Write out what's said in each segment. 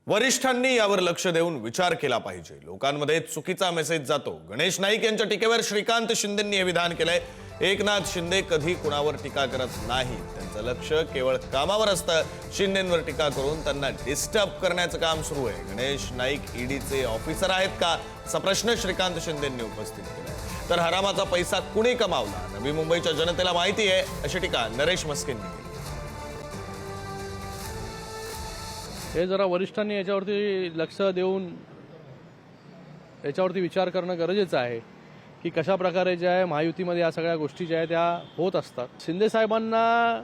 वरिष्ठांनी यावर लक्ष देऊन विचार केला पाहिजे। लोकांमध्ये चुकीचा मेसेज जातो। गणेश नाईक यांच्या टीकेवर श्रीकांत शिंदेंनी हे विधान केलंय। एकनाथ शिंदे कधी कुणावर टीका करत नाहीत, त्यांचं लक्ष केवळ कामावर असतं। शिंदेंवर टीका करून त्यांना डिस्टर्ब करण्याचं काम सुरू आहे। गणेश नाईक ईडीचे ऑफिसर आहेत का असा प्रश्न श्रीकांत शिंदेंनी उपस्थित केलाय। तर हरामाचा पैसा कुणी कमावला, नवी मुंबईच्या जनतेला माहिती आहे, अशी टीका नरेश मस्केंनी केली। हे जरा वरिष्ठांनी याच्यावरती लक्ष देऊन याच्यावरती विचार करणं गरजेचं आहे की कशा प्रकारे जे आहे महायुतीमध्ये या सगळ्या गोष्टी ज्या आहेत त्या होत असतात। शिंदे साहेबांना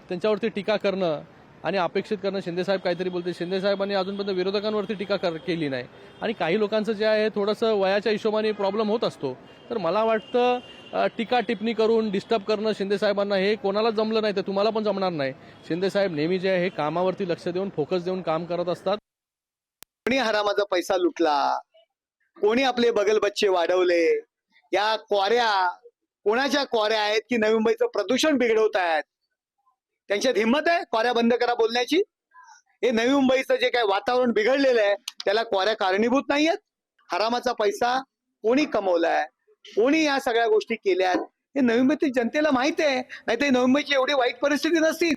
त्यांच्यावरती टीका करणं आणि अपेक्षित करणं, शिंदे साहेब काहीतरी बोलते, शिंदे साहेबांनी अजूनपर्यंत विरोधकांवरती टीका केली नाही। आणि काही लोकांचं जे आहे थोडंसं वयाच्या हिशोबाने प्रॉब्लेम होत असतो। तर मला वाटतं टीका टिप्पणी करून डिस्टर्ब करणं शिंदे साहेबांना हे कोणाला जमलं नाही तर तुम्हाला पण जमणार नाही। शिंदे साहेब नेहमी जे आहे हे कामावरती लक्ष देऊन फोकस देऊन काम करत असतात। कोणी हरामाचा पैसा लुटला, कोणी आपले बगल बच्चे वाढवले, या क्वाऱ्या कोणाच्या क्वाऱ्या आहेत की नवी मुंबईचं प्रदूषण बिघडवत आहेत, त्यांच्यात हिंमत आहे क्वाऱ्या बंद करा बोलण्याची? हे नवी मुंबईचं जे काही वातावरण बिघडलेलं आहे त्याला क्वाऱ्या कारणीभूत नाहीयेत? हरामाचा पैसा कोणी कमवलाय, कोणी या सगळ्या गोष्टी केल्यात हे नवी मुंबईतील जनतेला माहिती आहे, नाही तर नवी मुंबईची एवढी वाईट परिस्थिती नसती।